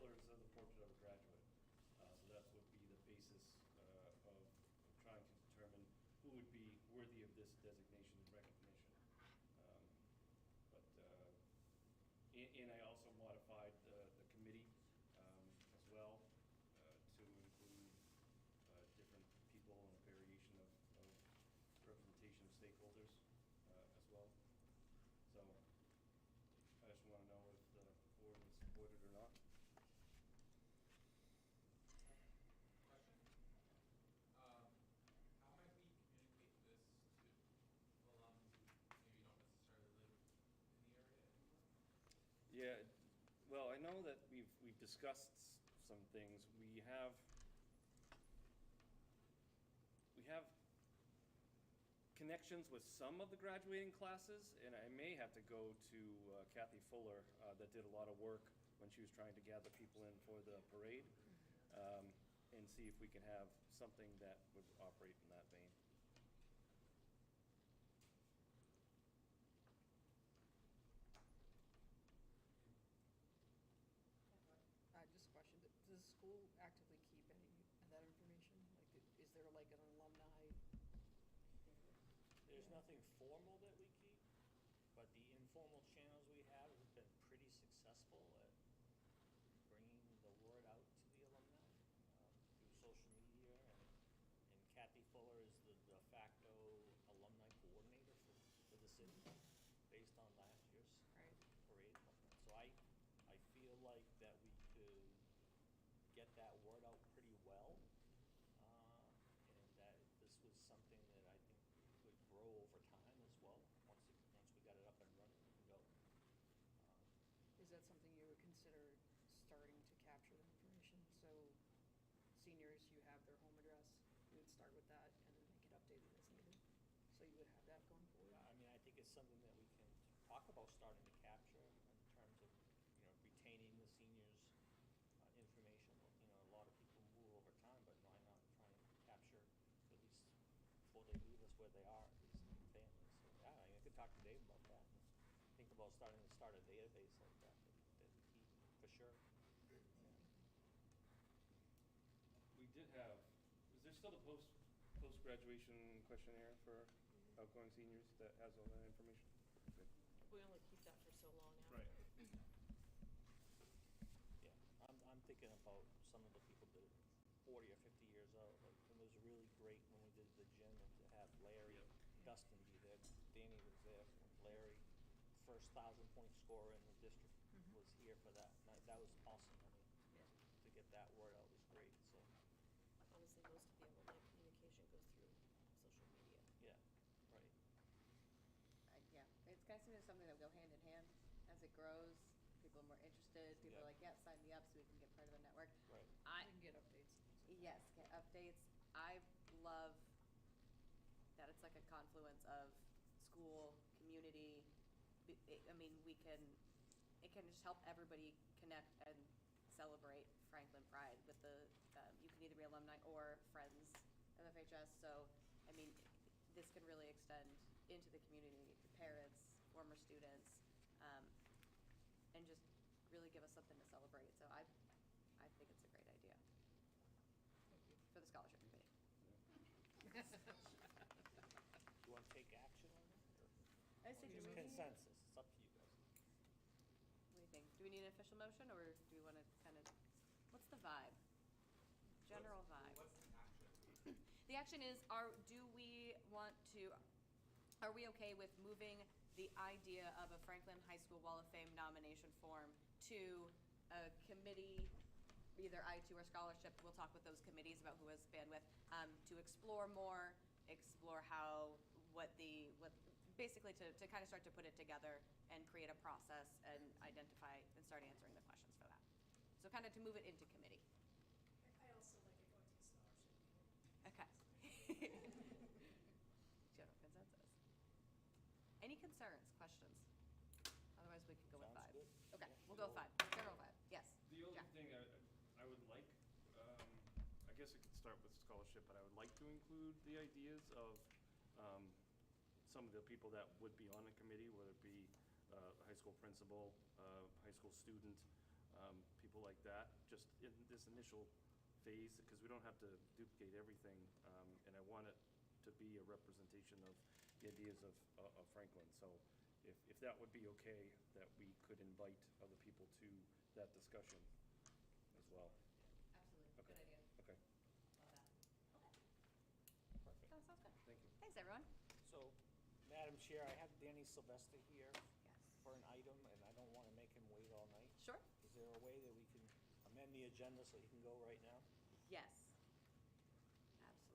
Fuller is the portrait of a graduate. So that would be the basis of trying to determine who would be worthy of this designation and recognition. And I also modified the committee as well to include different people and a variation of representation of stakeholders as well. So I just want to know if the board would support it or not. Question. How might we communicate this to alums who maybe don't necessarily live in the area anymore? Yeah, well, I know that we've discussed some things. We have connections with some of the graduating classes, and I may have to go to Kathy Fuller that did a lot of work when she was trying to gather people in for the parade, and see if we can have something that would operate in that vein. Just a question, does the school actively keep any of that information? Like, is there like an alumni? There's nothing formal that we keep, but the informal channels we have been pretty successful at bringing the word out to the alumni through social media, and Kathy Fuller is the de facto alumni coordinator for the city based on last year's parade. So I feel like that we could get that word out pretty well, and that this was something that I think would grow over time as well. Once we got it up and running and go. Is that something you would consider starting to capture the information? So seniors, you have their home address, you would start with that and then make it updated as needed. So you would have that going forward? I mean, I think it's something that we can talk about starting to capture in terms of, retaining the seniors' information. A lot of people move over time, but why not try and capture at least before they leave us where they are, at least families. So yeah, I could talk to Dave about that. And think about starting to start a database like that we keep for sure. Yeah. We did have, is there still a post-graduation questionnaire for outgoing seniors that has all that information? Good. We only keep that for so long now. Right. Yeah, I'm thinking about some of the people that are 40 or 50 years old. Like, it was really great when we did the gym and to have Larry and Dustin be there. Danny was there. Larry, first 1,000-point scorer in the district, was here for that. And that was awesome. I mean, to get that word out was great. So. Obviously, most of the alumni communication goes through social media. Yeah, right. Yeah, it's kind of something that will go hand in hand as it grows. People are more interested. People are like, yeah, sign me up so we can get part of the network. Right. You can get updates. Yes, get updates. I love that it's like a confluence of school, community. I mean, it can just help everybody connect and celebrate Franklin Pride with you can either be alumni or friends of FHS. So, I mean, this can really extend into the community, to parents, former students, and just really give us something to celebrate. So I think it's a great idea for the scholarship committee. Do you want to take action on it? Or I say, do we need- consensus. It's up to you guys. What do you think? Do we need an official motion, or do we want to kind of, what's the vibe? General vibe. What's the action? The action is, are we okay with moving the idea of a Franklin High School Wall of Fame nomination form to a committee, either I2 or scholarship? We'll talk with those committees about who has bandwidth, to explore basically to kind of start to put it together and create a process and identify and start answering the questions for that. So kind of to move it into committee. I also like it going to the scholarship. Okay. General consensus. Any concerns, questions? Otherwise, we can go with Sounds 5. good. Okay, Yeah. we'll go 5. General 5. Yes. The only Jack. thing I would like, I guess it could start with scholarship, but I would like to include the ideas of some of the people that would be on the committee, whether it be a high school principal, high school student, people people like that, just in this initial phase, because we don't have to duplicate everything, and I want it to be a representation of the ideas of Franklin. So if that would be okay, that we could invite other people to that discussion as well. Absolutely, Okay. good idea. Okay, Love that. Okay, Perfect. that sounds good. thank you. Thanks, everyone. So, Madam Chair, I have Danny Sylvester here Yes. for an item, and I don't want to make him wait all night. Sure? Is there a way that we can amend the agenda so he can go right now? Yes.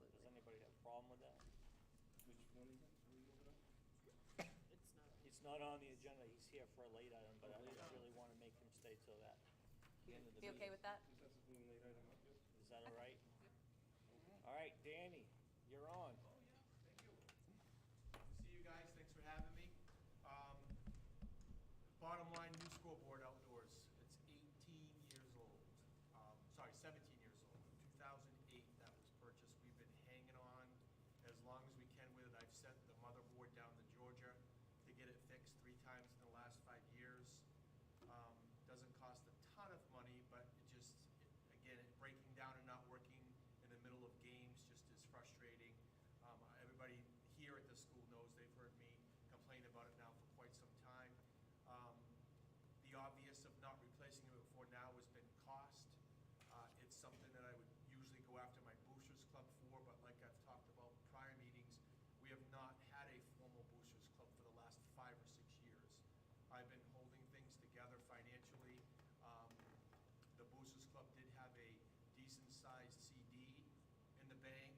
Does Absolutely. anybody have a problem with that? Which one is it? Are we moving on? It's not on the agenda, he's here for a late item, but I late don't item. really want to make him stay till that, the end of the Be meeting. okay with that? Is that something late item up? Yes. Is that all right? All right, Danny, you're on. Oh, yeah, thank you. Good to see you guys, thanks for having me. Bottom line, new scoreboard outdoors, it's 18 years old. Sorry, 17 years old. In 2008, that was purchased. We've been hanging on as long as we can with it. I've sent the motherboard down to Georgia to get it fixed 3 times in the last 5 years. Doesn't cost a ton of money, but again, it breaking down and not working in the middle of games just is frustrating. Everybody here at the school knows, they've heard me complain about it now for quite some time. The obvious of not replacing it before now has been cost. It's something that I would usually go after my Boosters Club for, but like I've talked about in prior meetings, we have not had a formal Boosters Club for the last 5 or 6 years. I've been holding things together financially. The Boosters Club did have a decent-sized CD in the bank.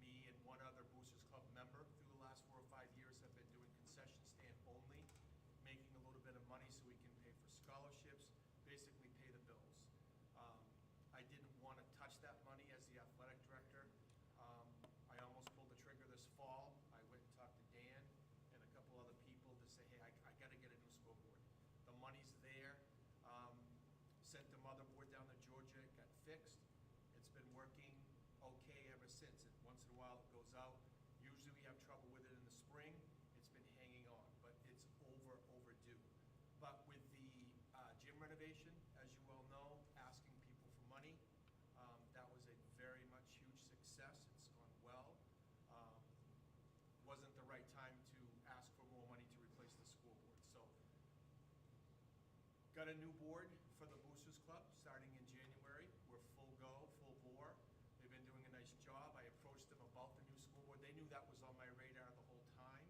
Me and one other Boosters Club member through the last 4 or 5 years have been doing concession stand only, making a little bit of money so we can pay for scholarships, basically pay the bills. I didn't want to touch that money as the athletic director. I almost pulled the trigger this fall. I went and talked to Dan and a couple other people to say, hey, I got to get a new scoreboard. The money's there. Sent the motherboard down to Georgia, it got fixed. It's been working okay ever since. Once in a while it goes out. Usually we have trouble with it in the spring. It's been hanging on, but it's overdue. But with the gym renovation, as you well know, asking people for money, that was a very much huge success. It's gone well. Wasn't the right time to ask for more money to replace the scoreboard. So, got a new board for the Boosters Club starting in January. We're full go, full bore. They've been doing a nice job. I approached them about the new scoreboard. They knew that was on my radar the whole time.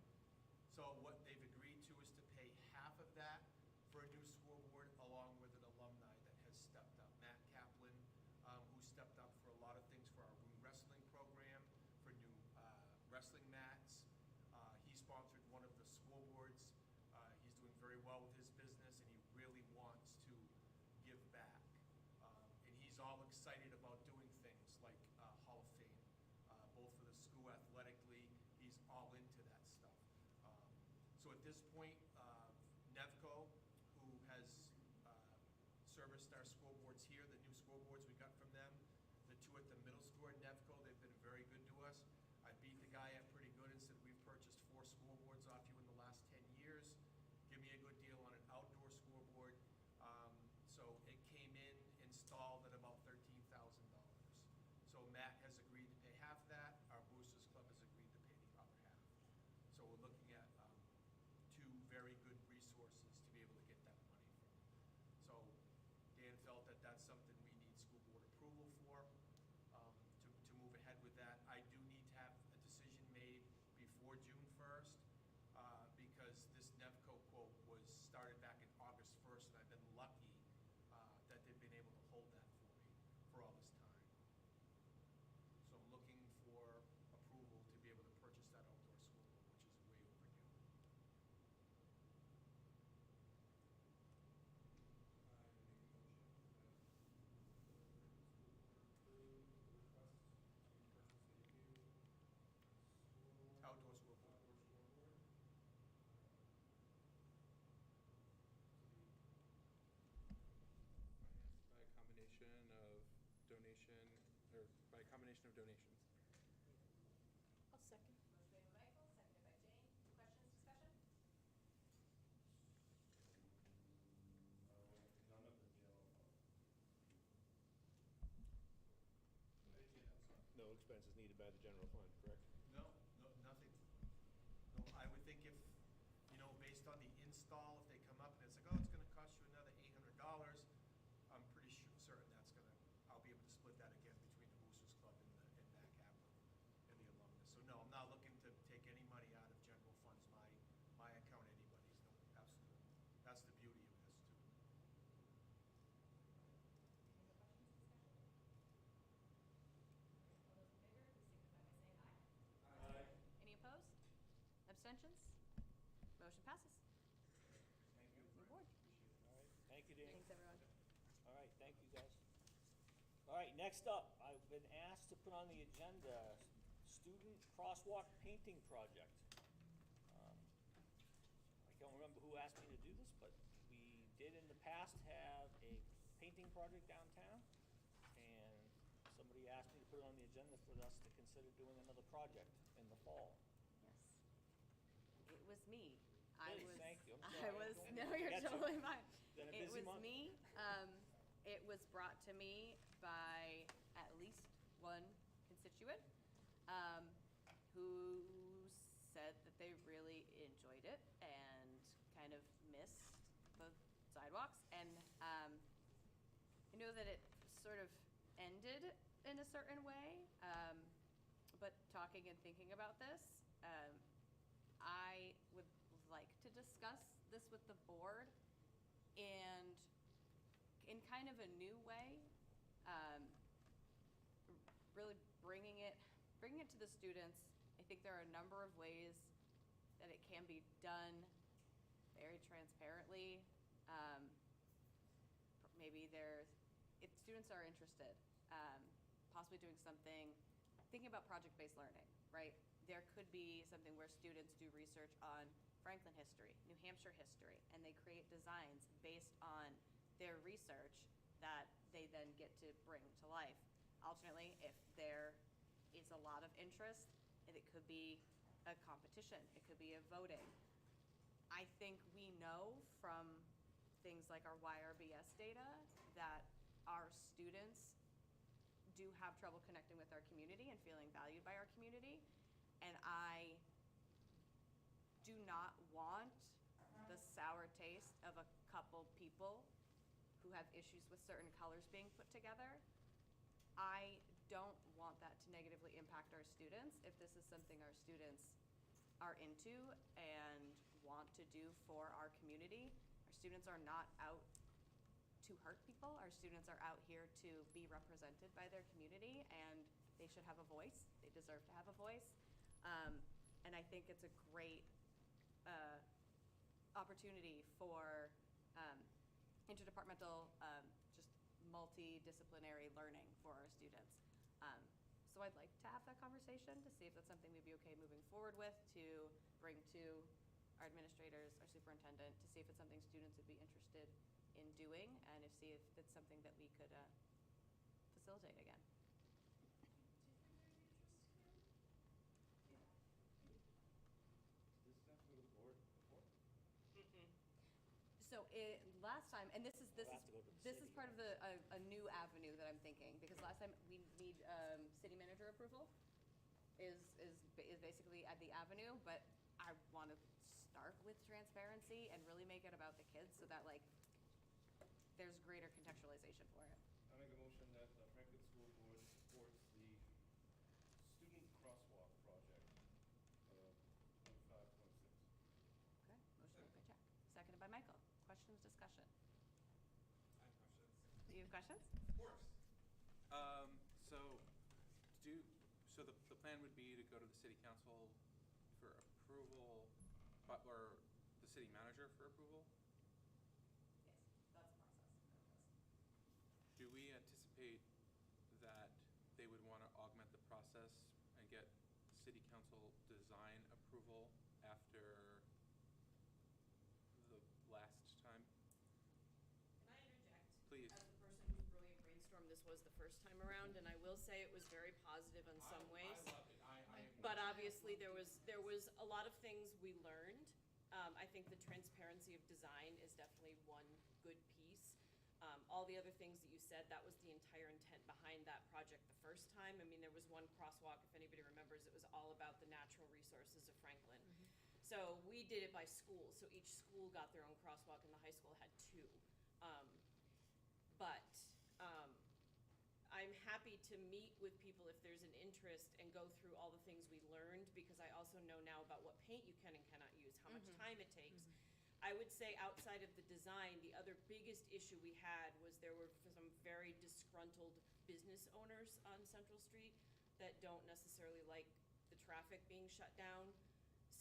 So what they've agreed to is to pay half of that for a new scoreboard along with an alumni that has stepped up. Matt Kaplan, who stepped up for a lot of things for our wound wrestling program, for new wrestling mats. He sponsored one of the scoreboards. He's doing very well with his business, and he really wants to give back. And he's all excited about doing things like Hall of Fame, both for the school athletically. He's all into that stuff. So at this point, Nevco, who has serviced our scoreboards here, the new scoreboards we got from them, the 2 at the middle school at Nevco, they've been very good to us. I beat the guy up pretty good and said, we've purchased 4 scoreboards off you in the last 10 years. Give me a good deal on an outdoor scoreboard. So it came in, installed at about $13,000. So Matt has agreed to pay half that. Our Boosters Club has agreed to pay the other half. So we're looking at 2 very good resources to be able to get that money from. So Dan felt that that's something we need school board approval for, to move ahead with that. I do need to have a decision made before June 1st, because this Nevco quote was started back in August 1st, and I've been lucky that they've been able to hold that for me for all this time. So I'm looking for approval to be able to purchase that outdoor scoreboard, which is way overdue. Outdoor scoreboard. By a combination of donation, or by a combination of donations. I'll second. Motion made by Michael, seconded by Jane. Questions, discussion? None of the expenses needed by the general fund, correct? No, nothing. No, I would think if, based on the install, if they come up and it's like, oh, it's gonna cost you another $800, I'm pretty certain I'll be able to split that again between the Boosters Club and NAC capital and the alumnus. So no, I'm not looking to take any money out of general funds, my account, anybody's, no, absolutely. That's the beauty of this too. Any opposed? Abstentions? Motion passes. Thank you. Move forward. All right, thank you, Dan. Thanks, everyone. All right, thank you, guys. All right, next up, I've been asked to put on the agenda student crosswalk painting project. I don't remember who asked me to do this, but we did in the past have a painting project downtown, and somebody asked me to put it on the agenda for us to consider doing another project in the fall. Yes. It was me. Please, thank you. I'm I sorry. was, Don't no, mean to you're forget you. totally fine. Been a It busy was month. me. It was brought to me by at least one constituent, who said that they really enjoyed it and kind of missed the sidewalks. And, I know that it sort of ended in a certain way, but talking and thinking about this, I would like to discuss this with the board and in kind of a new way, really bringing it to the students. I think there are a number of ways that it can be done very transparently. Maybe if students are interested, possibly doing something, thinking about project-based learning, right? There could be something where students do research on Franklin history, New Hampshire history, and they create designs based on their research that they then get to bring to life. Alternately, if there is a lot of interest, and it could be a competition, it could be a voting. I think we know from things like our YRBS data that our students do have trouble connecting with our community and feeling valued by our community. And I do not want the sour taste of a couple people who have issues with certain colors being put together. I don't want that to negatively impact our students if this is something our students are into and want to do for our community. Our students are not out to hurt people. Our students are out here to be represented by their community, and they should have a voice. They deserve to have a voice. And I think it's a great opportunity for interdepartmental, just multidisciplinary learning for our students. So I'd like to have that conversation to see if that's something we'd be okay moving forward with, to bring to our administrators, our superintendent, to see if it's something students would be interested in doing, and see if it's something that we could facilitate again. This stuff go to the board before? So last time, and this is We'll have to go to the this is city, part of a new avenue that I'm thinking, because last time we need city manager approval is basically at the avenue, but I want to start with transparency and really make it about the kids so that there's greater contextualization for it. I make a motion that the Franklin School Board supports the student crosswalk project, 25.6. Okay, motion made by Jack, seconded by Michael. Questions, discussion? I have questions. Do you have questions? Of course. So the plan would be to go to the city council for approval, or the city manager for approval? Yes, that's the process. Do we anticipate that they would want to augment the process and get city council design approval after the last time? Can I interject? Please. As the person who's brilliant brainstormed, this was the first time around, and I will say it was very positive in some ways. I loved it. But obviously, there was a lot of things we learned. I think the transparency of design is definitely one good piece. All the other things that you said, that was the entire intent behind that project the first time. I mean, there was one crosswalk, if anybody remembers, it was all about the natural resources of Franklin. So we did it by school, so each school got their own crosswalk, and the high school had two. But I'm happy to meet with people if there's an interest and go through all the things we learned, because I also know now about what paint you can and cannot use, how much time it takes. I would say outside of the design, the other biggest issue we had was there were some very disgruntled business owners on Central Street that don't necessarily like the traffic being shut down.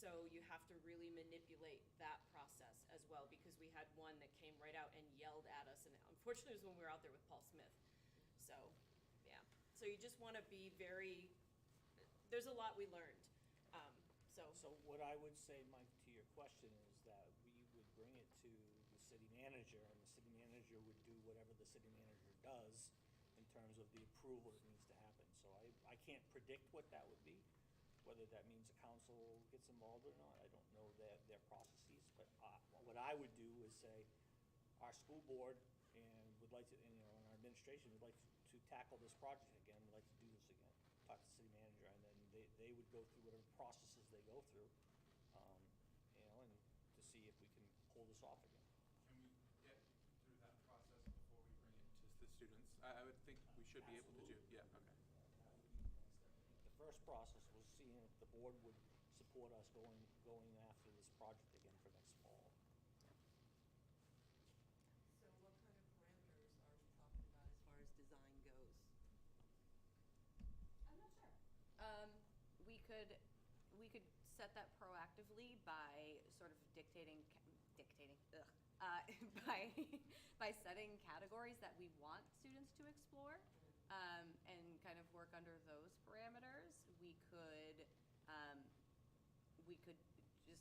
So you have to really manipulate that process as well, because we had one that came right out and yelled at us, and unfortunately it was when we were out there with Paul Smith. So, yeah. So you just wanna be very, there's a lot we learned. So what I would say, Mike, to your question is that we would bring it to the city manager, and the city manager would do whatever the city manager does in terms of the approval that needs to happen. So I can't predict what that would be, whether that means the council gets involved or not. I don't know their processes, but what I would do is say, our school board and would like to, and our administration would like to tackle this project again, would like to do this again, talk to the city manager, and then they would go through whatever processes they go through, and to see if we can pull this off again. Can we get through that process before we bring it to the students? I would think we should be able to do, yeah, okay. That would be the next step. I think the first process was seeing if the board would support us going after this project again for next fall. So what kind of parameters are we talking about as far as design goes? I'm not sure. We could set that proactively by sort of dictating, by setting categories that we want students to explore, and kind of work under those parameters. We could just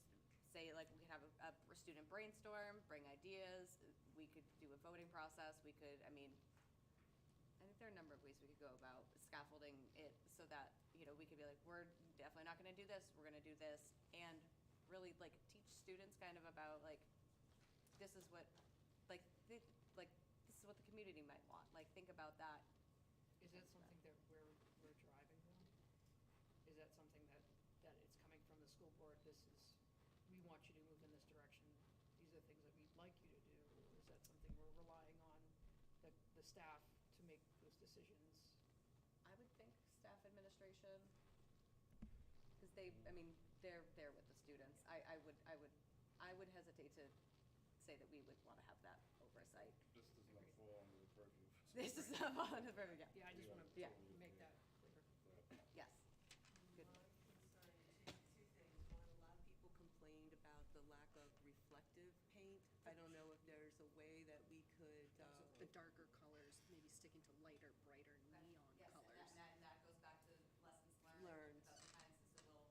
say, like, we could have a student brainstorm, bring ideas. We could do a voting process. We could, I think there are a number of ways we could go about scaffolding it so that, we could be like, we're definitely not gonna do this, we're gonna do this, and really, like, teach students kind of about, like, this is what, this is what the community might want. Like, think about that. Is that something that we're driving though? Is that something that it's coming from the school board, we want you to move in this direction, these are the things that we'd like you to do? Or is that something we're relying on the staff to make those decisions? I would think staff administration, because they're there with the students. I would hesitate to say that we would want to have that oversight. This does not fall under the purview. This is not all in the purview, yeah. Yeah, I just wanna Yeah. make that clear. Yes. Good. My concern, two things. One, a lot of people complained about the lack of reflective paint. I don't know if there's a way that we could, The darker colors, maybe sticking to lighter, brighter neon Yes, colors. and that goes back to lessons learned. Learned. Dr. Hines is a little,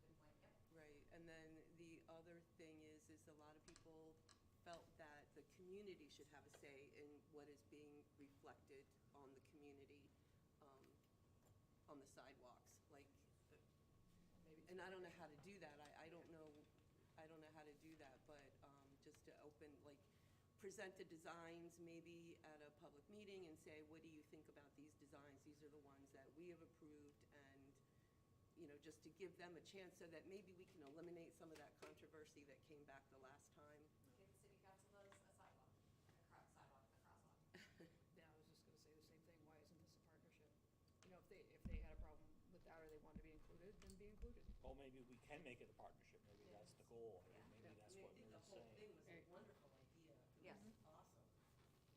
good point, yep. right, and then the other thing is a lot of people felt that the community should have a say in what is being reflected on the community, on the sidewalks, like, Maybe and I don't know how to do that. I don't know how to do that, but just to open, like, present the designs maybe at a public meeting and say, what do you think about these designs? These are the ones that we have approved, and, just to give them a chance so that maybe we can eliminate some of that controversy that came back the last time. Give the city council a sidewalk, a crosswalk. Yeah, I was just gonna say the same thing, why isn't this a partnership? If they had a problem with that or they wanted to be included, then be included. Well, maybe we can make it a partnership, maybe that's the goal, Yeah. maybe Yeah. that's I mean, what I think Mary's the whole saying. thing was a Right. wonderful idea. It Yes. was awesome.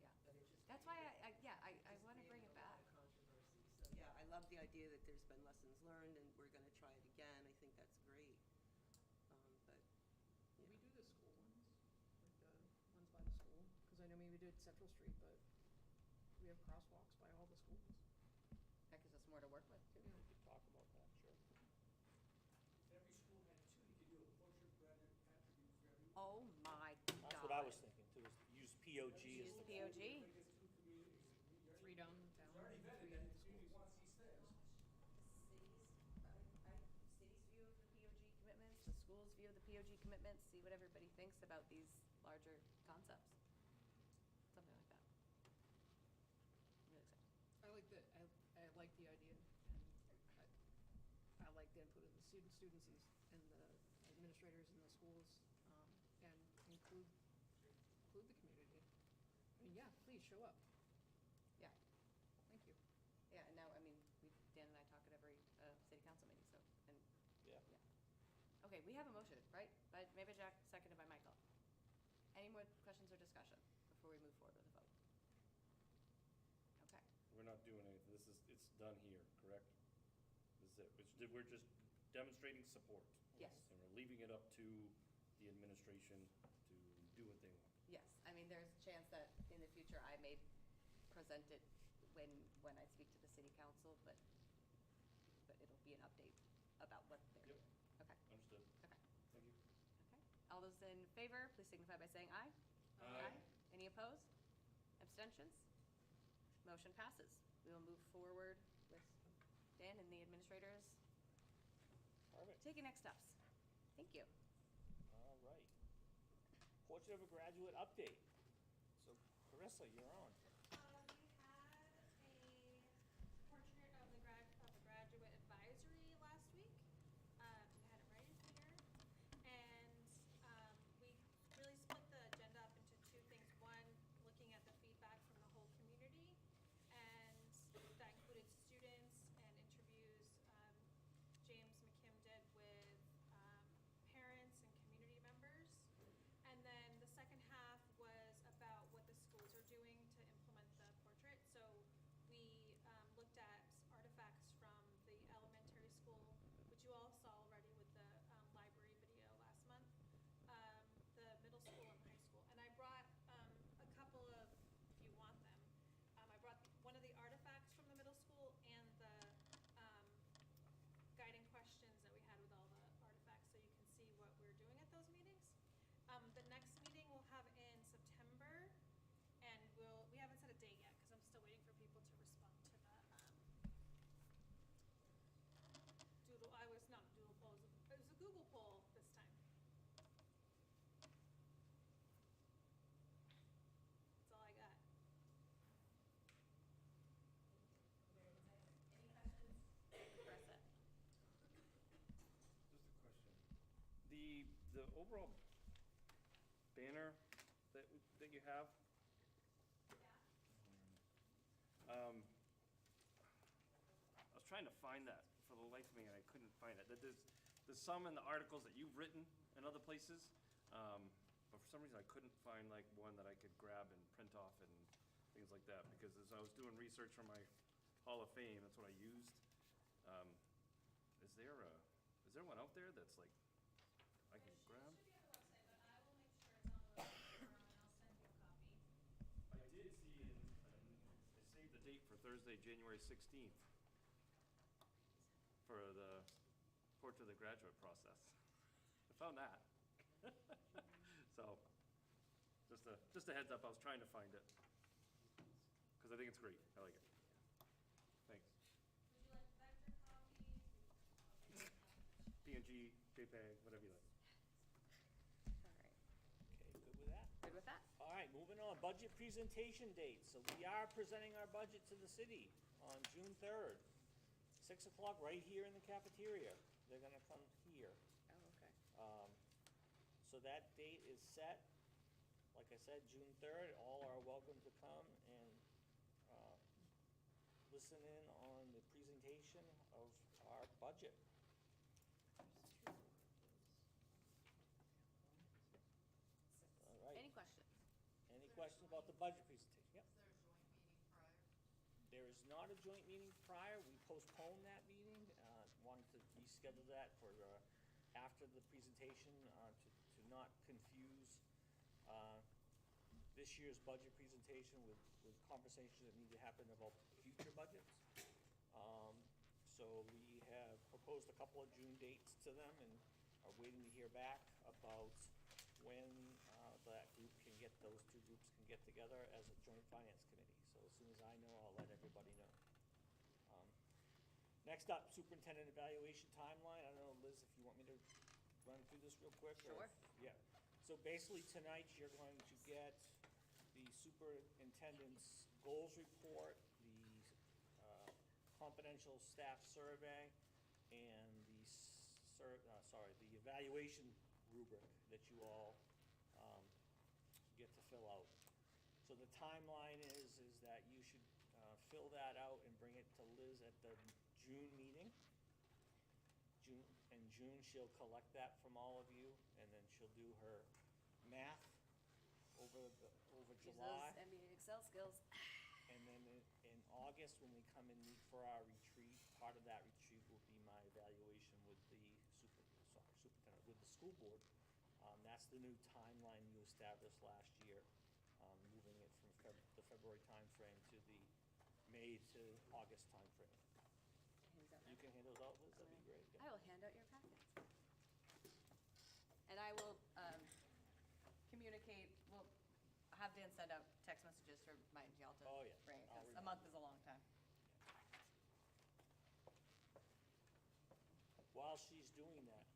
Yeah. But it just. That's why I just want to bring created it a lot back. of controversy. So, yeah, I love the idea that there's been lessons learned and we're gonna try it again. I think that's great. But, Do we do the school ones, like the ones by the school? Because I know we did Central Street, but we have crosswalks by all the schools. That gives us more to work with, too. We could talk about that, sure. If every school had two, you could do a portrait-branded attribute for every. Oh, my God. That's what I was thinking too, is use POG as Use the. POG. Everybody gets two communities. Three downtown, It's already vetted three that in the the community schools. wants these things. City's view of the POG commitments, the school's view of the POG commitments, see what everybody thinks about these larger concepts. Something like that. the input of the students and the administrators in the schools, and include the community. I mean, yeah, please show up. Yeah, Thank you. yeah, and now, I mean, Dan and I talk at every, city council meeting, so, and, Yeah. yeah. Okay, we have a motion, right? Made by Jack, seconded by Michael. Any more questions or discussion before we move forward with the vote? Okay, We're not doing anything, it's done here, correct? This is it, we're just demonstrating support. yes, And we're leaving it up to the administration to do what they want. yes. I mean, there's a chance that in the future I may present it when I speak to the city council, but it'll be an update about what they're Yep. doing. Okay, Understood. okay, Thank you. okay. All those in favor, please signify by saying aye. Aye. Any opposed? Abstentions? Motion passes. We will move forward with Dan and the administrators Perfect. taking next steps. Thank you. All right. Portrait of a Graduate update. So Carissa, you're on. We had a portrait of a graduate advisory last week. We had it right in here. And we really split the agenda up into two things. One, looking at the feedback from the whole community, and that included students and interviews James McKim did with parents and community members. And then the second half was about what the schools are doing to implement the portrait. So we looked at artifacts from the elementary school, which you all saw already with the library video last month, the middle school and high school. And I brought a couple of, if you want them, I brought one of the artifacts from the middle school and the guiding questions that we had with all the artifacts, so you can see what we're doing at those meetings. The next meeting we'll have in September, and we haven't set a date yet, because I'm still waiting for people to respond to the doodle, not a doodle poll, it was a Google poll this time. That's all I got. Any questions? Just a question. The overall banner that you have? I was trying to find that for the life of me, and I couldn't find it. There's some in the articles that you've written in other places, but for some reason I couldn't find like one that I could grab and print off and things like that, because as I was doing research for my Hall of Fame, that's what I used. Is there one out there that's like I can grab? It should be on the website, but I will make sure it's on the website tomorrow, and I'll send you a copy. I did see I saved the date for Thursday, January 16th for the portrait of the graduate process. I found that. So, just a heads up, I was trying to find it. Because I think it's great, I like it. Thanks. Would you like vector copies? Okay. PNG, JPEG, whatever you like. All right. Okay, good with that? Good with that? All right, moving on, budget presentation date. So we are presenting our budget to the city on June 3rd, 6 o'clock, right here in the cafeteria. They're gonna come here. Oh, okay. So that date is set. Like I said, June 3rd, all are welcome to come and listen in on the presentation of our budget. All right. Any questions? Any questions about the budget presentation? Yep. There is not a joint meeting prior. We postponed that meeting, wanted to reschedule that for after the presentation to not confuse this year's budget presentation with conversations that need to happen about future budgets. So we have proposed a couple of June dates to them and are waiting to hear back about when that group can get, those two groups can get together as a joint finance committee. So as soon as I know, I'll let everybody know. Next up, superintendent evaluation timeline. I don't know, Liz, if you want me to run through this real quick? or- Sure. Yeah. So basically, tonight, you're going to get the superintendent's goals report, the confidential staff survey, and the the evaluation rubric that you all get to fill out. So the timeline is that you should fill that out and bring it to Liz at the June meeting. In June, she'll collect that from all of you, and then she'll do her math over Use July. those MBA Excel skills. And then in August, when we come and meet for our retreat, part of that retreat will be my evaluation with the superintendent, with the school board. That's the new timeline you established last year, moving it from the February timeframe to the May to August timeframe. You can hand those out, Liz, that'd be great. I will hand out your packets. And I will communicate, we'll have Dan send out text messages for Maya and Gialta. Oh, yeah. Right, I'll because a remember. month is a long time. While she's doing that,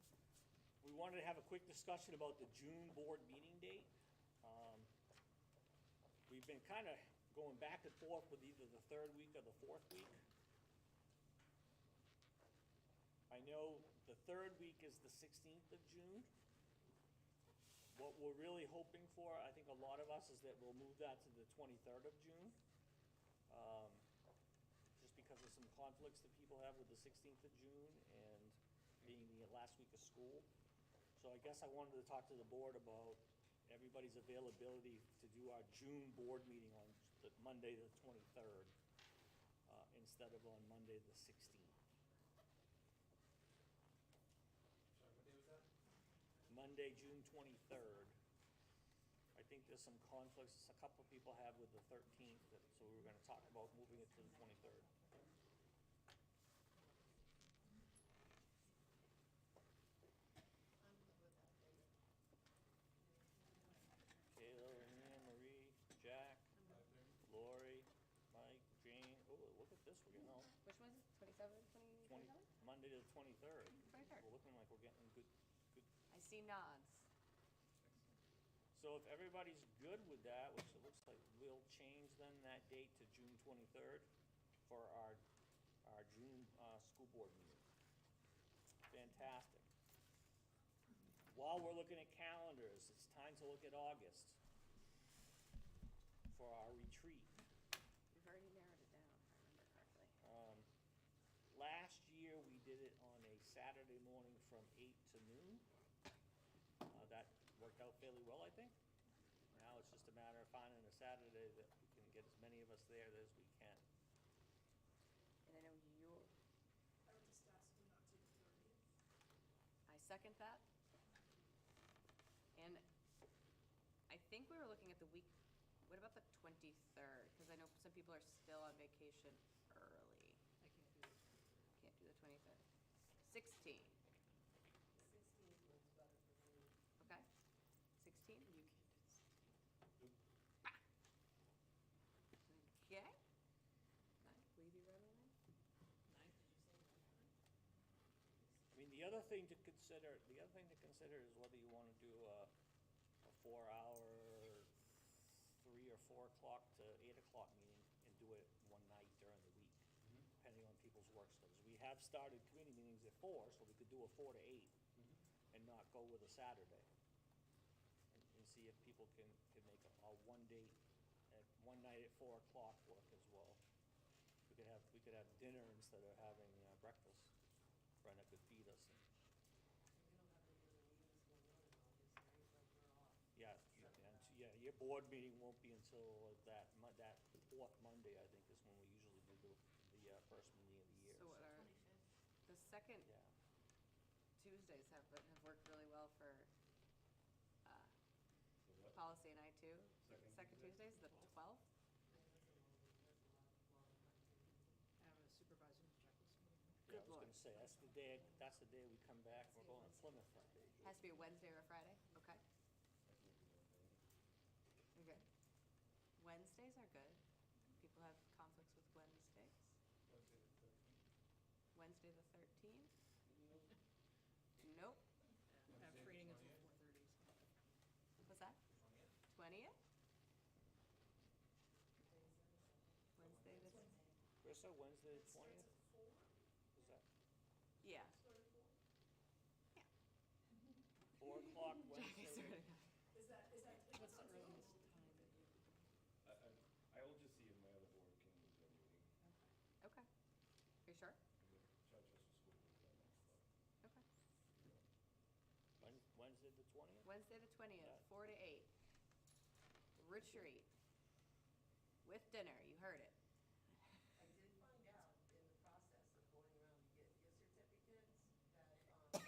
we wanted to have a quick discussion about the June board meeting date. We've been kind of going back and forth with either the third week or the fourth week. I know the third week is the 16th of June. What we're really hoping for, I think a lot of us, is that we'll move that to the 23rd of June. Just because of some conflicts that people have with the 16th of June and being the last week of school. So I guess I wanted to talk to the board about everybody's availability to do our June board meeting on the Monday, the 23rd, instead of on Monday, the 16th. Sorry, what day was that? Monday, June 23rd. I think there's some conflicts a couple of people have with the 13th, so we were gonna talk about moving it to the 23rd. Kayla, Leanne, Marie, Jack, Lori, Mike, Jane. Oh, look at this, we're getting all Which one is it? 27, 20, 27? Monday to the 23rd. 23rd. We're looking like we're getting good. I see nods. So if everybody's good with that, which it looks like we'll change then that date to June 23rd for our June school board meeting. Fantastic. While we're looking at calendars, it's time to look at August for our retreat. We've already narrowed it down, if I remember correctly. Last year, we did it on a Saturday morning from 8 to noon. That worked out fairly well, I think. Now it's just a matter of finding a Saturday that we can get as many of us there as we can. And I know you're, I would just ask them not to do 30th. I second that. And I think we were looking at the week, what about the 23rd? Because I know some people are still on vacation early. I can't do it. Can't do the 23rd. 16. The 16th works better for me. Okay. 16? You can't do this. Okay. Will you be right on that? I mean, the other thing to consider is whether you want to do a 4-hour, 3 or 4 o'clock to 8 o'clock meeting and do it one night during the week, depending on people's work schedules. We have started committee meetings at 4, so we could do a 4 to 8 and not go with a Saturday. And see if people can make a one night at 4 o'clock work as well. We could have dinner instead of having breakfast. Brenda could feed us. Yeah, your board meeting won't be until that fourth Monday, I think, is when we usually do the first meeting of the year. So what are, the second Yeah. Tuesdays have worked really well for So what? policy and I too. Second Tuesdays, the 12th? I have a supervisor's checklist meeting. Yeah, Good I was lord. gonna say, that's the day we come back, we're going to Plymouth that day. Has to be a Wednesday or a Friday? Okay. Okay. Wednesdays are good. People have conflicts with Wednesdays. Wednesday the 13th? Nope. I have training until 4:30, so. What's that? 20th? Wednesday the, Krista, Wednesday the 20th? Is that, yeah. 4 o'clock Wednesday? Is that Is that what's the taking earliest until? time that you? I will just see if my other board can move their meeting. Okay. Are you sure? Chichester School Board done that stuff. Okay. Wednesday the 20th? Wednesday the 20th, Yeah. 4 to 8. Retreat. With dinner, you heard it. I did find out in the process of going around to get gift certificates that, one of the pizza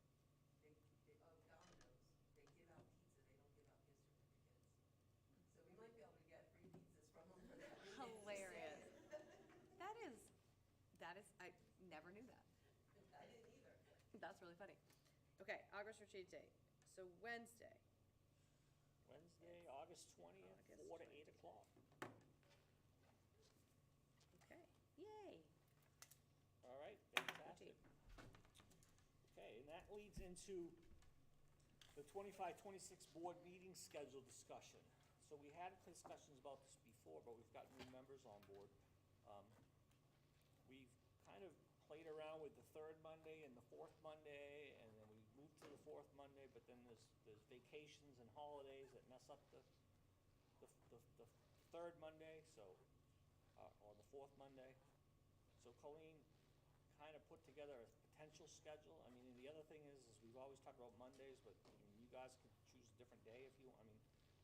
places, Domino's, they give out pizza, they don't give out gift certificates. So we might be able to get free pizzas from them for that. Hilarious. I never knew that. I didn't either. That's really funny. Okay, August retreat date. So Wednesday. Wednesday, August 20th, August 4 to 20th. 8 o'clock. Okay. Yay. All right, fantastic. Okay, and that leads into the 25-26 board meeting schedule discussion. So we had discussions about this before, but we've got new members on board. We've kind of played around with the third Monday and the fourth Monday, and then we moved to the fourth Monday, but then there's vacations and holidays that mess up the third Monday, so, or the fourth Monday. So Colleen kind of put together a potential schedule. I mean, and the other thing is we've always talked about Mondays, but I mean, you guys could choose a different day if you, I mean,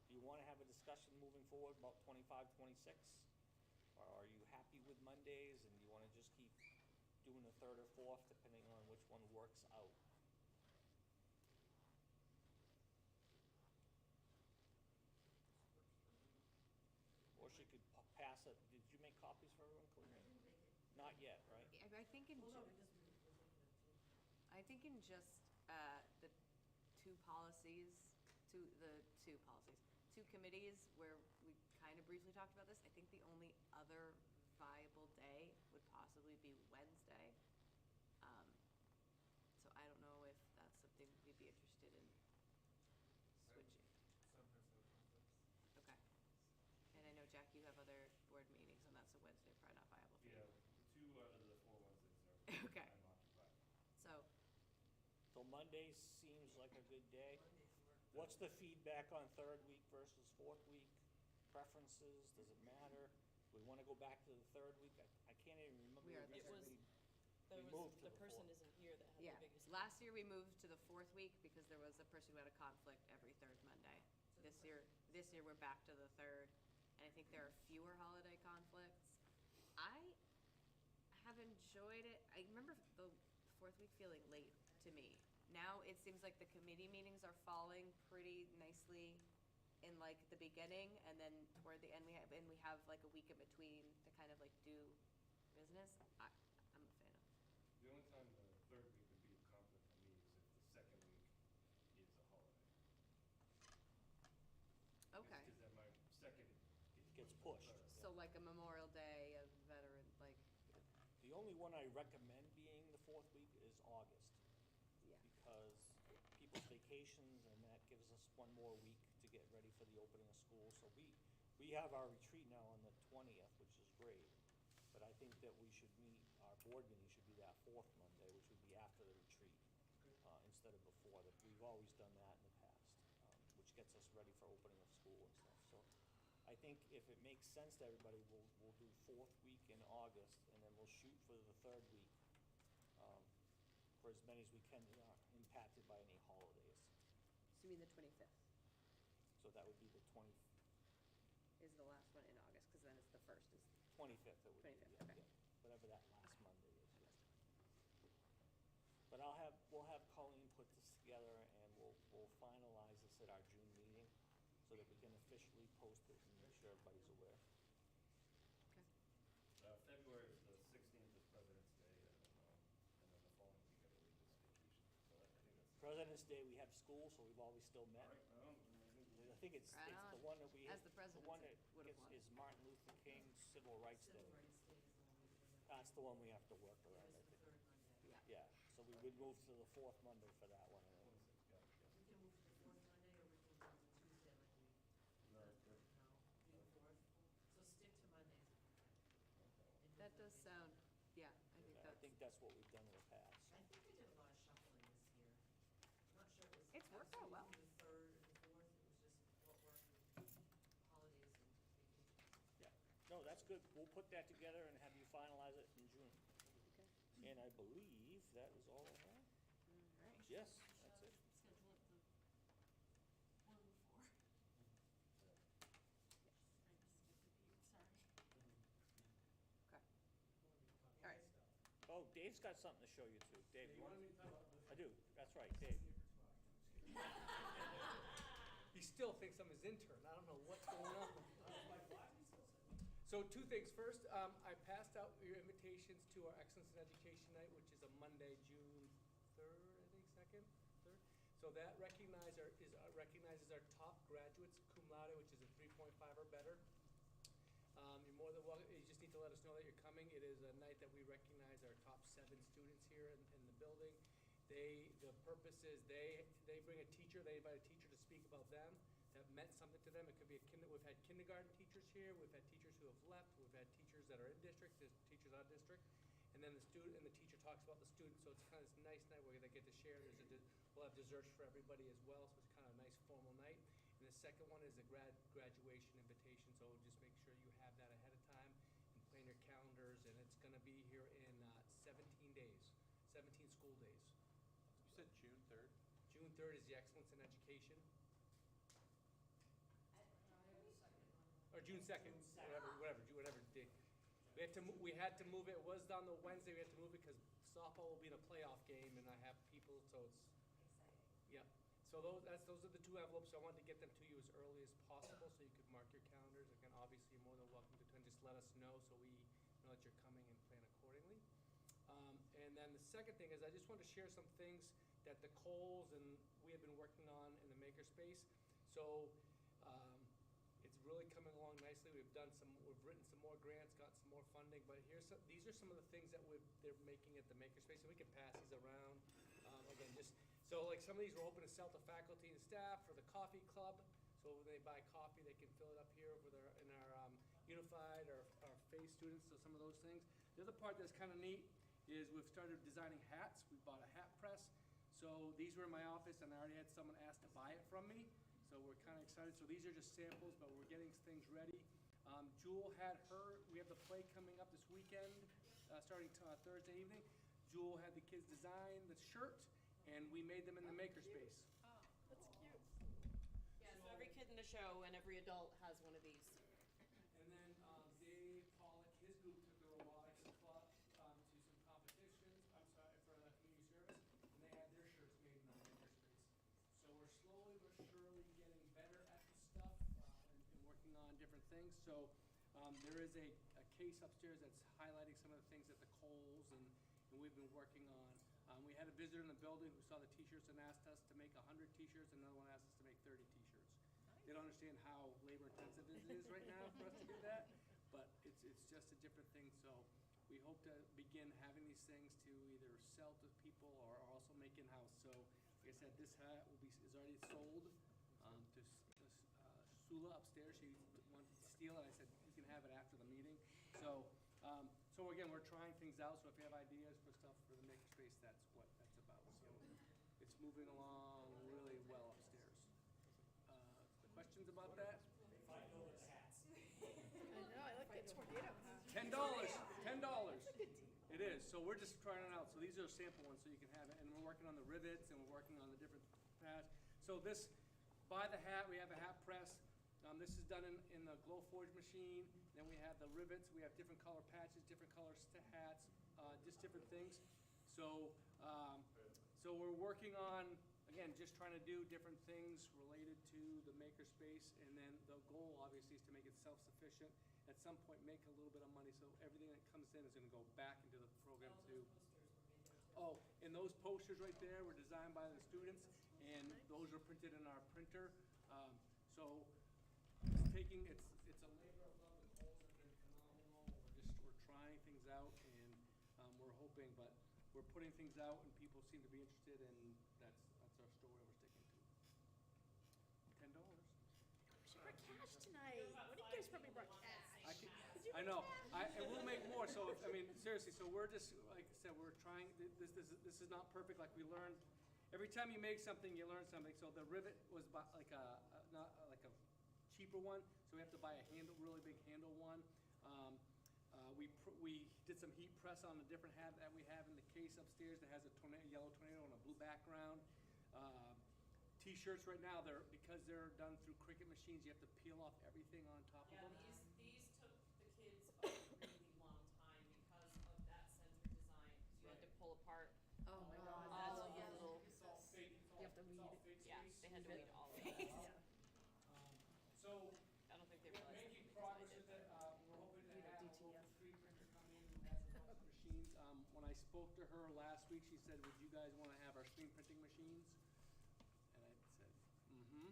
do you want to have a discussion moving forward about 25, 26? Or are you happy with Mondays, and you want to just keep doing the third or fourth, depending on which one works out? Or she could pass it. Did you make copies for everyone, Colleen? Not yet, right? I think in I think in just the two policies, two committees where we kind of briefly talked about this, I think the only other viable day would possibly be Wednesday. So I don't know if that's something we'd be interested in switching. Okay. And I know, Jack, you have other board meetings, and that's a Wednesday, probably not viable for you. Yeah, the 2 out of the 4 Wednesdays are Okay. I'm occupied. So, Monday seems like a good day. Mondays work. What's the feedback on third week versus fourth week? Preferences, does it matter? We want to go back to the third week? I can't even remember. We are the third week. We moved to The the person fourth. isn't here that had yeah, the biggest. last year we moved to the fourth week because there was a person who had a conflict every third Monday. This year we're back to the third, and I think there are fewer holiday conflicts. I have enjoyed it. I remember the fourth week feeling late to me. Now it seems like the committee meetings are falling pretty nicely in like the beginning, and then toward the end we have like a week in between to kind of like do business. I'm a fan of. The only time the third week would be a conflict for me is if the second week is a holiday. Okay. Because then my second Gets pushed. third. So like a Memorial Day, a veteran, like, The only one I recommend being the fourth week is August, yeah. because people's vacations, and that gives us one more week to get ready for the opening of school. So we have our retreat now on the 20th, which is great. But I think that we should meet, our board meeting should be that fourth Monday, which would be after the retreat, instead of before. That we've always done that in the past, which gets us ready for opening of school and stuff. So I think if it makes sense to everybody, we'll do fourth week in August, and then we'll shoot for the third week, for as many as we can that aren't impacted by any holidays. So you mean the 25th So that would be the is the last one in August, because then it's the first is 25th, it would be, 25th, yeah, okay. yeah, whatever that last Monday is. But we'll have Colleen put this together, and we'll finalize this at our June meeting, so that we can officially post it and make sure everybody's aware. February is the 16th is President's Day, and then the following week I believe is vacation. So I think that's. President's Day, we have school, so we've always still met. All right, I think it's Right on. the one that we. As the president one that would've gets- wanted. is Martin Luther King Civil Rights Day. That's the one we have to work around, I think. Yeah. Yeah, so we would move to the fourth Monday for that one. 26th, got it, yeah. We can move to the fourth Monday, or we can move to Tuesday like we, No, good. no, do the fourth. So stick to Mondays. That does sound, yeah, I think I that's, think that's what we've done in the past. good. We'll put that together and have you finalize it in June. Okay. And I believe that is all I have. Alright. Yes, that's it. Schedule it the one before. I just skipped a beat, sorry. Okay. Alright. Oh, Dave's got something to show you too. Dave, you want? me to talk about this? I do, that's right, Dave. He still thinks I'm his intern. I don't know what's going on. So two things. First, I passed out your invitations to our Excellence in Education Night, which is a Monday, June 3rd, I think, 2nd, 3rd. So that recognizes our top graduates, cum laude, which is a 3.5 or better. You're more than welcome. You just need to let us know that you're coming. It is a night that we recognize our top 7 students here in the building. The purpose is they bring a teacher, they invite a teacher to speak about them, that meant something to them. It could be we've had kindergarten teachers here, we've had teachers who have left, we've had teachers that are in district, there's teachers out of district. And then the teacher talks about the student, so it's kind of this nice night where they get to share. We'll have desserts for everybody as well, so it's kind of a nice formal night. And the second one is a graduation invitation, so just make sure you have that ahead of time and plan your calendars, and it's gonna be here in 17 days, 17 school days. You said June 3rd? June 3rd is the Excellence in Education. Or June 2nd, whatever date. We had to move it. It was on the Wednesday. We had to move it because softball will be in a playoff game, and I have people, so it's, yeah. So those are the 2 envelopes. I wanted to get them to you as early as possible so you could mark your calendars. Again, obviously, you're more than welcome to attend. Just let us know so we know that you're coming and plan accordingly. And then the second thing is I just wanted to share some things that the Coles and we have been working on in the makerspace. So it's really coming along nicely. We've written some more grants, got some more funding, but these are some of the things that they're making at the makerspace, and we can pass these around. Again, so like some of these are open to sell to faculty and staff for the coffee club. So when they buy coffee, they can fill it up here in our Unified or our FACE students, so some of those things. The other part that's kind of neat is we've started designing hats. We bought a hat press. So these were in my office, and I already had someone ask to buy it from me. So we're kind of excited. So these are just samples, but we're getting things ready. Jewel we have the play coming up this weekend, starting Thursday evening. Jewel had the kids design the shirt, and we made them in the makerspace. Oh, that's cute. Yeah, so every kid in the show and every adult has one of these. And then Dave Pollock, his group took the robotics club to some competitions, for the community service, and they had their shirts made in the makerspace. So we're slowly but surely getting better at the stuff and working on different things. So there is a case upstairs that's highlighting some of the things at the Coles and we've been working on. We had a visitor in the building who saw the t-shirts and asked us to make 100 t-shirts, and another one asked us to make 30 t-shirts. They don't understand how labor intensive it is right now for us to do that, but it's just a different thing. So we hope to begin having these things to either sell to people or also make in-house. So like I said, this hat is already sold to Sula upstairs. She wanted to steal it. I said, you can have it after the meeting. So again, we're trying things out. So if you have ideas for stuff for the makerspace, that's what that's about. So it's moving along really well upstairs. Questions about that? I know, I like the tornado hat. $10. It is. So we're just trying it out. So these are sample ones, so you can have it. And we're working on the rivets, and we're working on the different pads. So by the hat, we have a hat press. This is done in the Glowforge machine. Then we have the rivets. We have different color patches, different color hats, just different things. So we're working on, again, just trying to do different things related to the makerspace. And then the goal, obviously, is to make it self-sufficient. At some point, make a little bit of money. So everything that comes in is going to go back into the program too. Oh, and those posters right there were designed by the students, and those are printed in our printer. So it's a labor of love. The Coles have been phenomenal. We're trying things out, and we're hoping, but we're putting things out, and people seem to be interested, and that's our story we're sticking to. $10. We should bring cash tonight. What do you guys probably brought cash? I know. And we'll make more. So seriously. So we're just, like I said, we're trying. This is not perfect. Like we learned, every time you make something, you learn something. So the rivet was not like a cheaper one. So we have to buy a really big handle one. We did some heat press on a different hat that we have in the case upstairs that has a yellow tornado on a blue background. T-shirts right now, because they're done through Cricut machines, you have to peel off everything on top of Yeah, them. these took the kids a really long time because of that center design. 'Cause you had to pull apart Oh my God, all that's of the little, It's all fake, You have to it's all weed. fake yeah, space. they had to weed all of it. So, I don't think they we're realized. making that progress they with did it. We're hoping to Need a have a DTF local screen printer come in who has a bunch of machines. When I spoke to her last week, she said, would you guys want to have our screen printing machines? And I said, mm-hmm.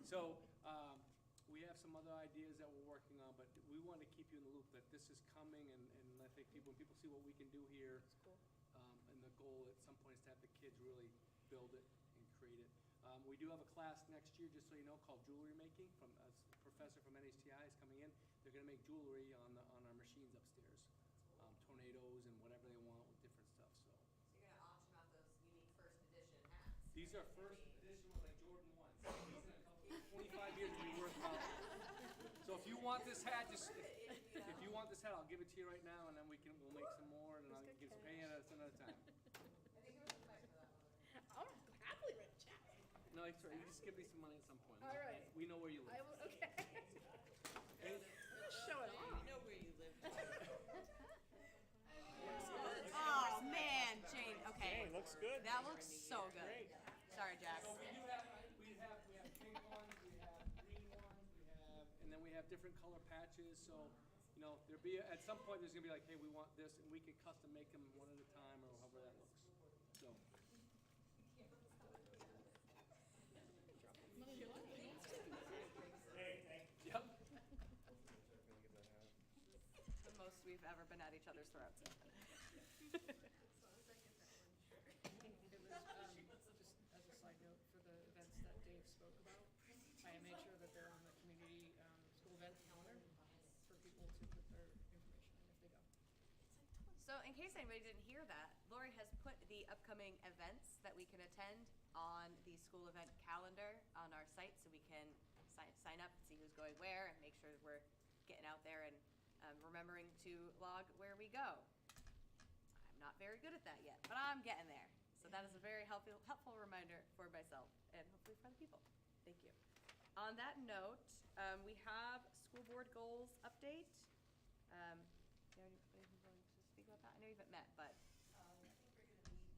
So, we have some other ideas that we're working on, but we want to keep you in the loop that this is coming, and I think when people see what we can do here, and the goal at some point is to have the kids really build it and create it. We do have a class next year, just so you know, called jewelry making. From a professor from NHTI is coming in. They're going to make jewelry on our machines upstairs, tornadoes and whatever they want with different stuff. So So you're gonna auction off those unique first edition hats. these are first edition ones, like Jordan 1s. So these in a couple, 25 years will be worth about. So if you want this hat, just if you want this hat, I'll give it to you right now, and then we'll make some more, and then I'll give some pay at another time. I think there was a fight for that one. I'll happily write a check. No, it's all right. You just give me some money at some point. All right. We know where you I live. will, okay. Any- Show it off. know where you live. Oh, man, Jane, okay. Hey, looks good. That looks so good. Sorry, Jack. So we have pink ones, we have green ones, and then we have different color patches. So, you know, at some point there's gonna be like, hey, we want this, and we can custom make them one at a time or however that looks. So. Yep. The most we've ever been at each other's throats. It was, just as a side note, for the events that Dave spoke about, I made sure that they're on the community, school event calendar for people to put their information in if they go. So in case anybody didn't hear that, Lori has put the upcoming events that we can attend on the school event calendar on our site, so we can sign up, see who's going where, and make sure that we're getting out there and remembering to log where we go. I'm not very good at that yet, but I'm getting there. So that is a very helpful reminder for myself and hopefully for the people. Thank you. On that note, we have school board goals update. Do you have anything to speak about that? I know you haven't met, but. I think we're gonna meet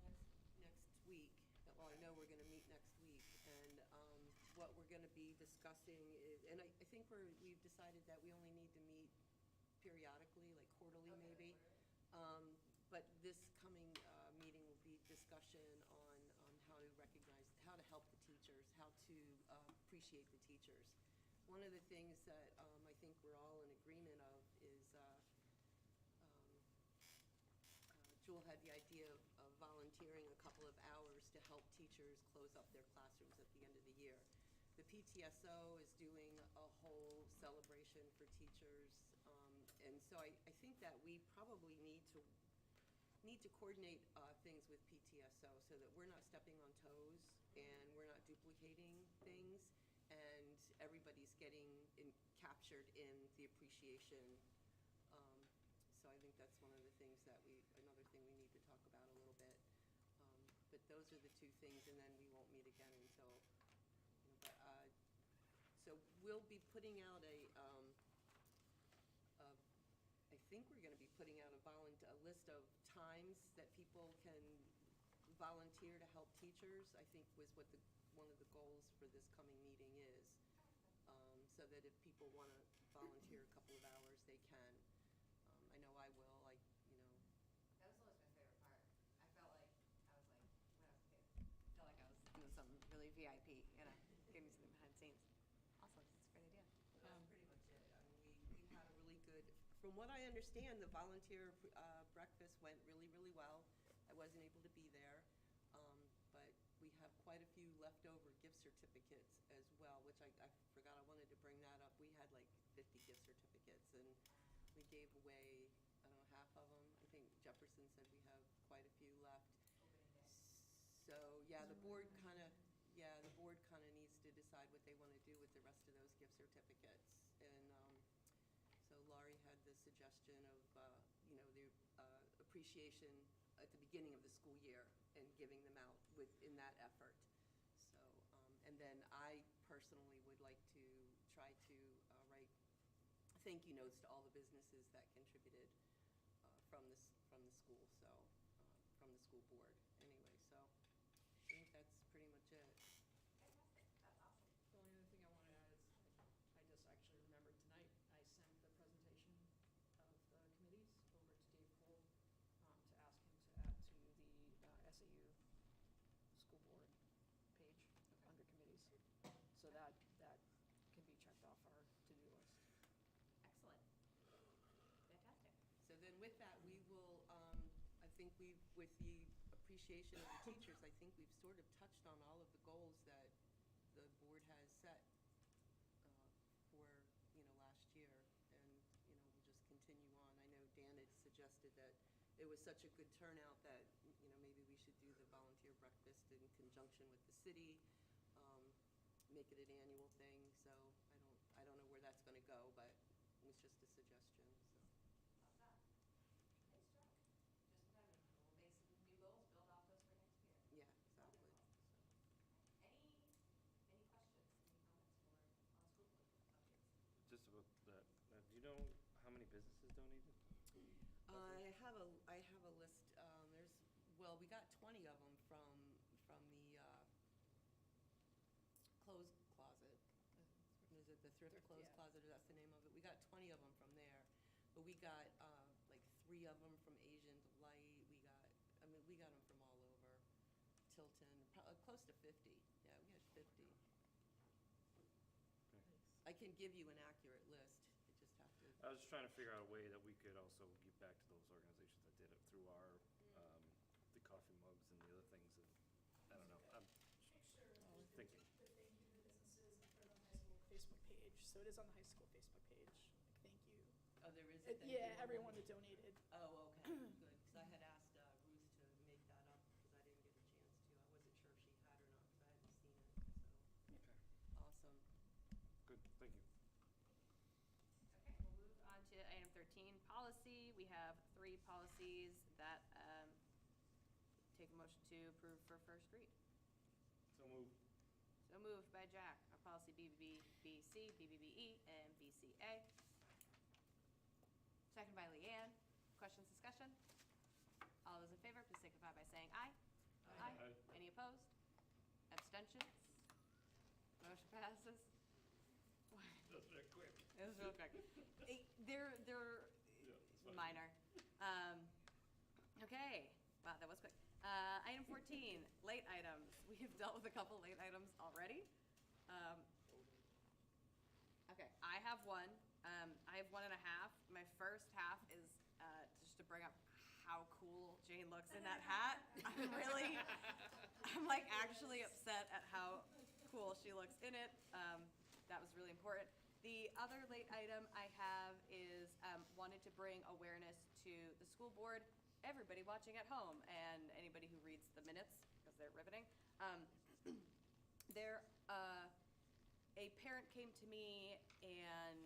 next week. Well, I know we're gonna meet next week, and what we're gonna be discussing is, and I think we've decided that we only need to meet periodically, like quarterly maybe. But this coming meeting will be discussion on how to recognize, how to help the teachers, how to appreciate the teachers. One of the things that I think we're all in agreement of is Jewel had the idea of volunteering a couple of hours to help teachers close up their classrooms at the end of the year. The PTSO is doing a whole celebration for teachers, and so I think that we probably need to coordinate things with PTSO so that we're not stepping on toes and we're not duplicating things, and everybody's getting captured in the appreciation. So I think that's one of the things that another thing we need to talk about a little bit. But those are the two things, and then we won't meet again until, so we'll be putting out I think we're gonna be putting out a list of times that people can volunteer to help teachers, I think was what one of the goals for this coming meeting is. So that if people wanna volunteer a couple of hours, they can. I know I will, That was always my favorite part. I felt like when I was a kid, I felt like I was doing something really VIP, gave me something behind the scenes. Awesome, that's a great idea. That's pretty much it. I mean, we had a really good, from what I understand, the volunteer breakfast went really, really well. I wasn't able to be there, but we have quite a few leftover gift certificates as well, which I forgot, I wanted to bring that up. We had like 50 gift certificates, and we gave away, I don't know, half of them. I think Jefferson said we have quite a few left. So, yeah, the board kind of needs to decide what they want to do with the rest of those gift certificates. And so Laurie had the suggestion of, you know, the appreciation at the beginning of the school year and giving them out in that effort. So, and then I personally would like to try to write thank you notes to all the businesses that contributed from the school, so, from the school board, anyway, so I think that's pretty much it. Fantastic, that's awesome. The only other thing I want to add is, I just actually remembered tonight, I sent the presentation of the committees over to Dave Cole, to ask him to add to the SAU school board page under committees. So that can be checked off our to-do list. Excellent. Fantastic. So then with that, we will, I think with the appreciation of the teachers, I think we've sort of touched on all of the goals that the board has set for, you know, last year. And, you know, we'll just continue on. I know Dan had suggested that it was such a good turnout that, you know, maybe we should do the volunteer breakfast in conjunction with the city, make it an annual thing. So I don't know where that's going to go, but it was just a suggestion, so. Love that. Nice job. Just in time, we'll make some new goals, build off those for next year. Yeah, exactly. Wonderful. Any questions, any comments for, on school board updates? Just about that, do you know how many businesses donated? I have a list, we got 20 of them from the clothes closet. Is it the thrift clothes yeah. closet, or that's the name of it? We got 20 of them from there, but we got like 3 of them from Asian Delight. We got them from all over, Tilton, close to 50. Yeah, we had 50. I can give you an accurate list. I just have to. I was just trying to figure out a way that we could also give back to those organizations that did it through our, the coffee mugs and the other things, and I don't know, I'm thinking. The thank you to the businesses and put it on the high school Facebook page. So it is on the high school Facebook page. Like, thank you. Oh, there is a thank you. Yeah, everyone that donated. Oh, okay, good, because I had asked Ruth to make that up, because I didn't get a chance to. I wasn't sure if she had or not, because I hadn't seen it, so. Okay, Awesome. good, thank you. Okay, we'll move on to item 13, policy. We have 3 policies that take a motion to approve for first read. So moved. So moved by Jack on policy BBBC, BBBE, and BCA. Second by Leanne. Questions, discussion? All those in favor, please signify by saying aye. Aye. Any opposed? Abstentions? Motion passes. That's very quick. It was real quick. They're Yeah, it's fine. minor. Okay, wow, that was quick. Item 14, late items. We have dealt with a couple late items already. Okay, I have one. I have 1.5. My first half is just to bring up how cool Jane looks in that hat. I'm like actually upset at how cool she looks in it. That was really important. The other late item I have is wanted to bring awareness to the school board, everybody watching at home, and anybody who reads the minutes, because they're riveting. A parent came to me and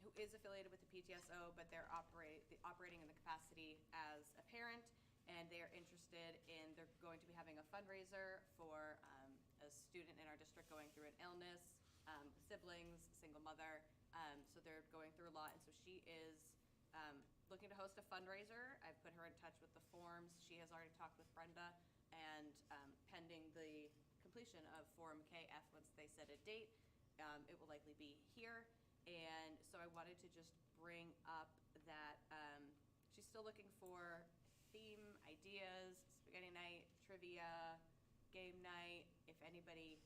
who is affiliated with the PTSO, but they're operating in the capacity as a parent, and they're interested in, they're going to be having a fundraiser for a student in our district going through an illness, siblings, single mother, so they're going through a lot, and so she is looking to host a fundraiser. I've put her in touch with the forms. She has already talked with Brenda, and pending the completion of Form KF, once they set a date, it will likely be here. And so I wanted to just bring up that she's still looking for theme, ideas, spaghetti night, trivia, game night. If anybody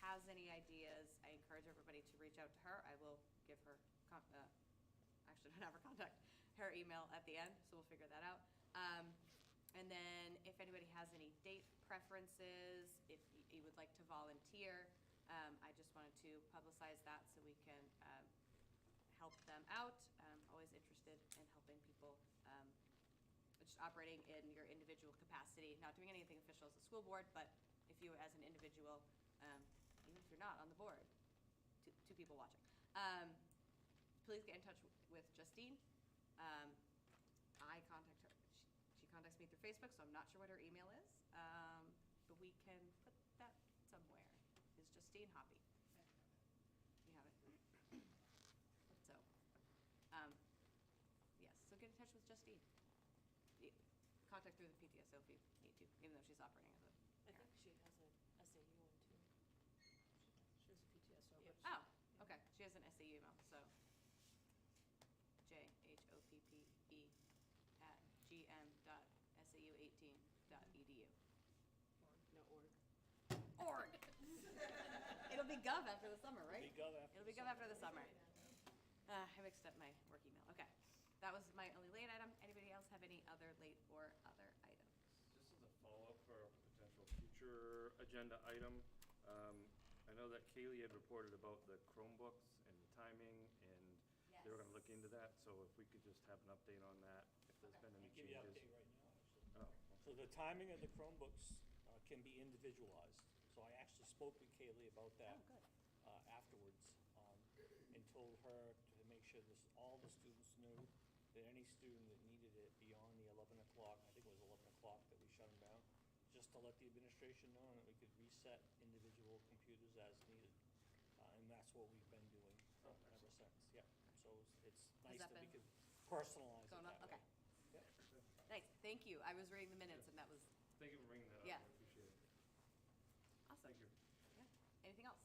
has any ideas, I encourage everybody to reach out to her. I will give her, actually don't have her contact, her email at the end, so we'll figure that out. And then if anybody has any date preferences, if you would like to volunteer, I just wanted to publicize that so we can help them out. Always interested in helping people, just operating in your individual capacity, not doing anything official as a school board, but if you as an individual, even if you're not on the board, two people watching, please get in touch with Justine. I contact her, she contacts me through Facebook, so I'm not sure what her email is. But we can put that somewhere. Is Justine Hoppy? You have it. So, yes, so get in touch with Justine. Contact through the PTSO if you need to, even though she's operating as a I parent. think she has a SAU one too. She has a PTSO, Yep. but Oh, okay, she has an SAU email, so jhoppe@gm.sau18.edu. No org. Org. It'll be gov after the summer, right? Be gov after It'll the be gov summer. after the summer. I mixed up my work email. Okay, that was my only late item. Anybody else have any other late or other items? Just as a follow-up for a potential future agenda item, I know that Kaylee had reported about the Chromebooks and the timing, and they were gonna look into that, so if we could just have an update on that, if there's been any I'll give you changes. an update right now, actually. Oh, So the timing of the Chromebooks can be individualized. So I actually spoke with Kaylee about that Oh, good. afterwards, and told her to make sure all the students knew that any student that needed it beyond the 11 o'clock, I think it was 11 o'clock that we shut them down, just to let the administration know and that we could reset individual computers as needed. And that's what we've been doing ever since, yeah. So it's nice that that we been could personalize it Going that up? way. Okay. Yep. Nice, thank you. I was reading the minutes and that was thank you for bringing that up, Yeah. I appreciate it. awesome. Thank you. Yeah, anything else?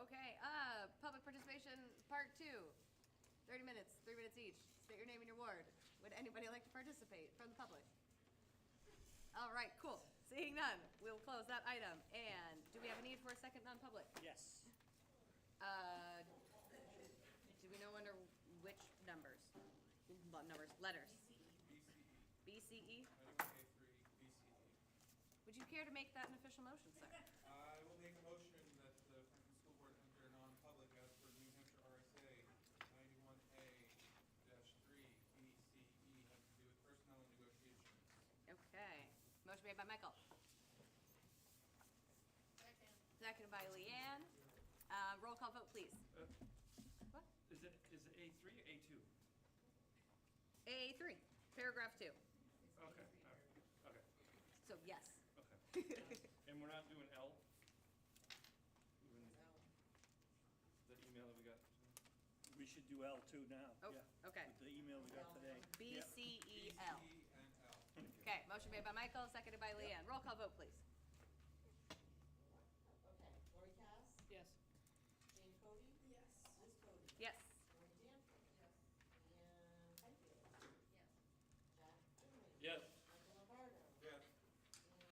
Okay, public participation, part 2. 30 minutes, 3 minutes each. State your name and your ward. Would anybody like to participate from the public? All right, cool. Seeing none, we'll close that item. And do we have a need for a second non-public? Yes. Do we know under which numbers? Well, numbers, letters? BCE? Item A3, BCE. Would you care to make that an official motion, sir? I will make a motion that the Franklin School Board enter non-public as per New Hampshire RSA 91A-3 BCE has to do with personnel and negotiations. Okay. Motion made by Michael. Seconded by Leanne. Roll call vote, please. What? Is it A3 or A2? A3, paragraph 2. Okay, all right, okay, So yes. okay. And we're not doing L? Even the email that we got? We should do L2 now. Oh, yeah, okay. With the email we got today. BCEL. BCE and L. Okay, motion made by Michael, seconded by Leanne. Roll call vote, please. Okay, Lori Cass, yes. Jane Cody, Yes. Liz Cody. Yes.